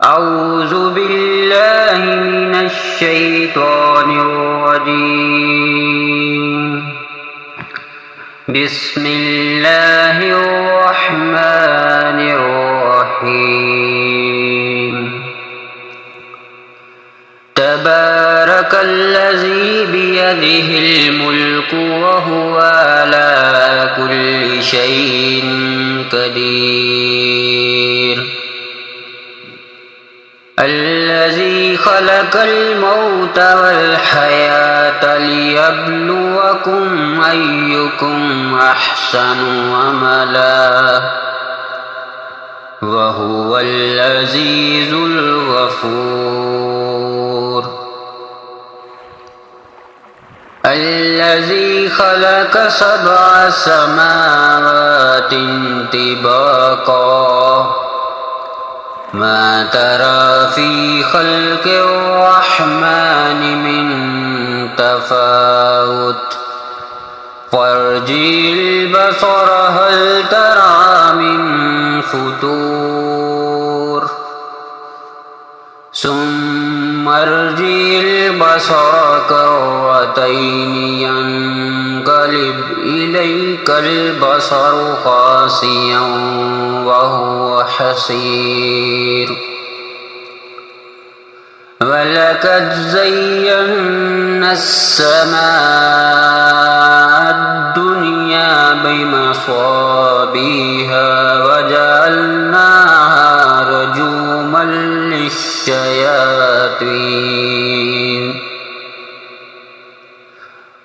أعوذ بالله من الشيطان الرجيم. بسم الله الرحمن الرحيم. تبارك الذي بيده الملك وهو على كل شيء قدير. الذي خلق الموت والحياة ليبلوكم أيكم أحسن عملا وهو العزيز الغفور. الذي خلق 7 سماوات طباقا ما ترى في خلق الرحمن من تفاوت فارجع البصر هل ترى من فطور ثم ارجع البصر كرتين ينقلب إليك البصر خاسئا وهو حسير. ولقد زينا السماء الدنيا بمصابيح وجعلناها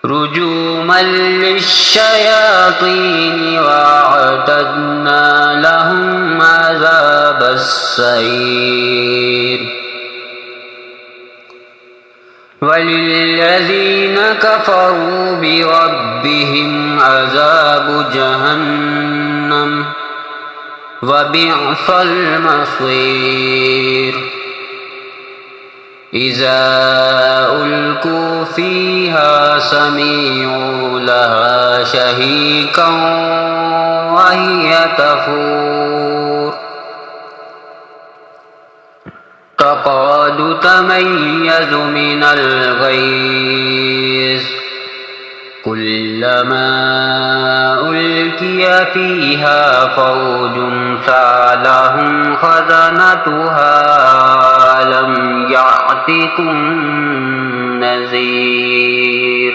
رجوما للشياطين وأعتدنا لهم عذاب السعير. وللذين كفروا بربهم عذاب جهنم وبئس المصير. إذا ألقوا فيها سمعوا لها شهيقا وهي تفور تكاد تميز من الغيظ كلما ألقي فيها فوج سألهم خزنتها ألم يأتكم نذير.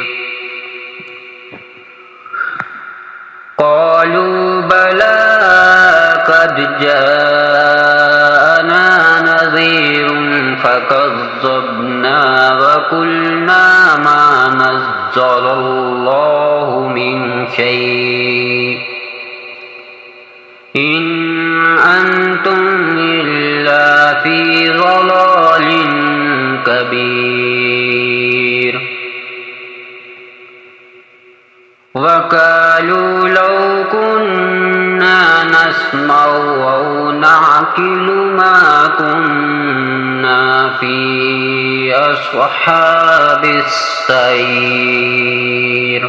قالوا بلى قد جاءنا نذير فكذبنا وقلنا ما نزل الله من شيء إن أنتم إلا في ضلال كبير. وقالوا لو كنا نسمع أو نعقل ما كنا في أصحاب السعير.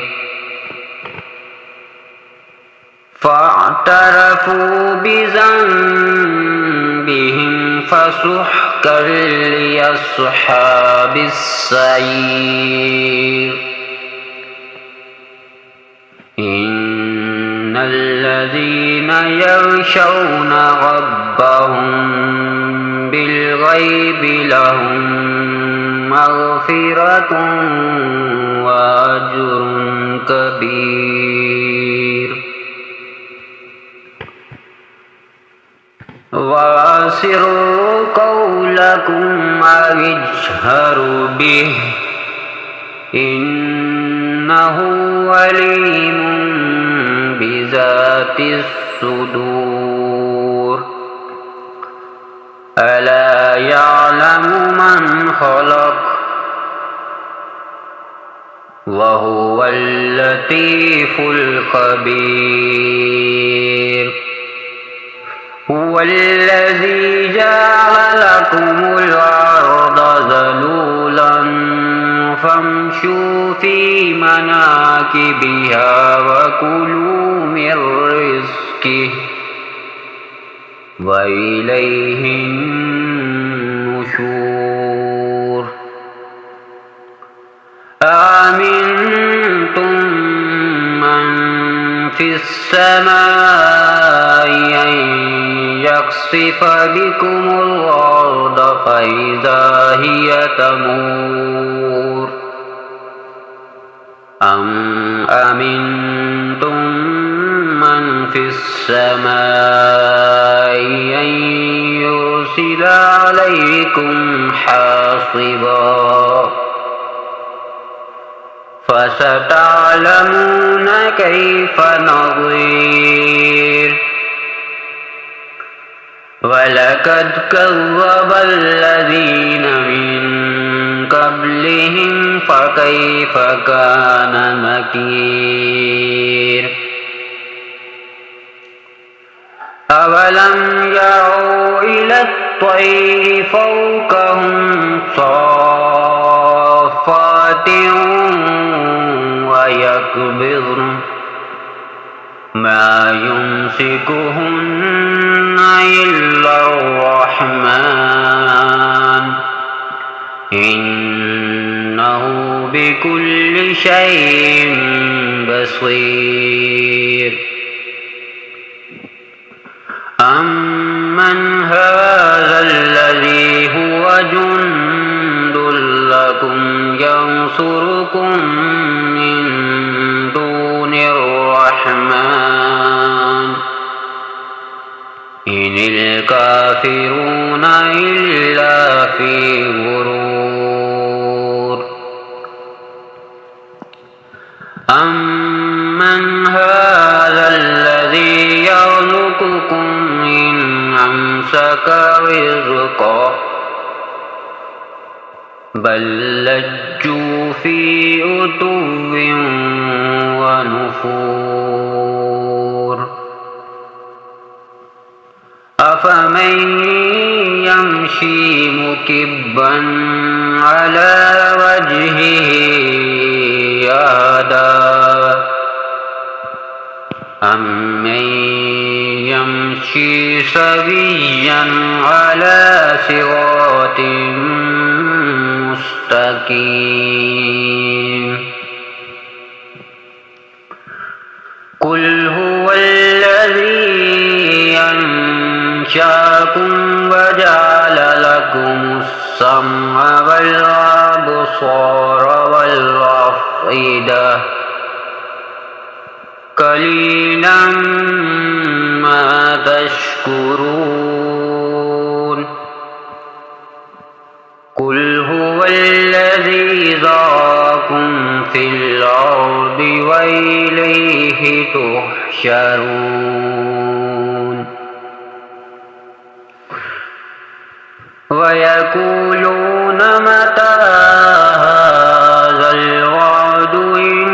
فاعترفوا بذنبهم فسحقا لأصحاب السعير. إن الذين يخشون ربهم بالغيب لهم مغفرة وأجر كبير. وأسروا قولكم أو اجهروا به إنه عليم بذات الصدور. ألا يعلم من خلق وهو اللطيف الخبير. هو الذي جعل لكم الأرض ذلولا فامشوا في مناكبها وكلوا من رزقه وإليه السماء أن يخسف بكم الأرض فإذا هي تمور أم أمنتم من في السماء أن يرسل عليكم حاصبا فستعلمون كيف نظير ولقد كذب الذين من قبلهم فكيف كان نكير أولم يروا إلى الطير فوقهم صافات ويقبضن ما يمسكهن إلا الرحمن إنه بكل شيء بصير أمن هذا الذي هو جند لكم ينصركم من دون الرحمن إن الكافرون إلا في غرور أمن هذا الذي يرزقكم إن أمسك رزقه بل لجوا في عتو ونفور أفمن يمشي مكبا على وجهه أهدى أمن يمشي سويا على صراط مستقيم قل هو الذي أنشأكم وجعل لكم السمع والأبصار والأفئدة قليلا ما تشكرون قل هو الذي ذراكم في الأرض وإليه تحشرون ويقولون متى هذا الوعد إن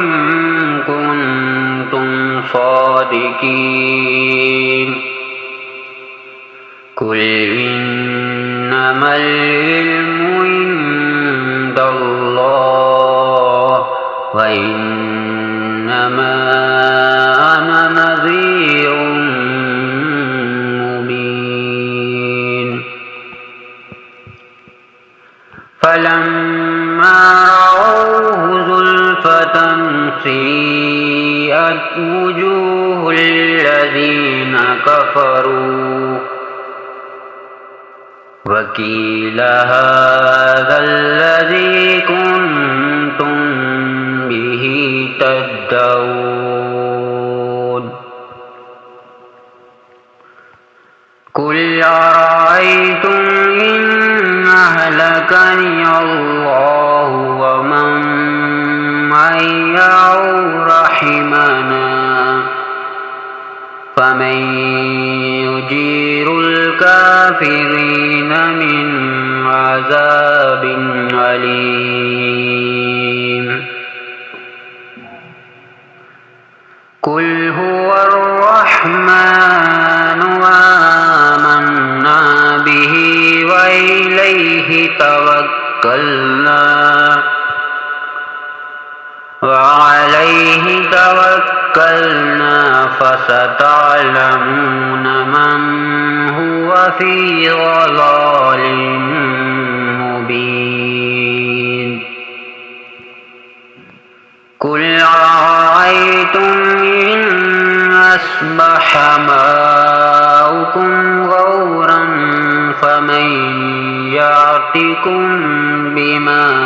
كنتم صادقين قل إنما العلم عند الله وإنما أنا نذير مبين فلما رأوه زلفة سيئت وجوه الذين كفروا وقيل هذا الذي كنتم به تدعون قل أرأيتم إن أهلكني الله ومن معي أو رحمنا فمن يجير الكافرين من عذاب أليم قل هو الرحمن آمنا به وإليه توكلنا وعليه توكلنا فستعلمون من هو في ضلال مبين قل أرأيتم إن أصبح ماؤكم غورا فمن يأتكم بماء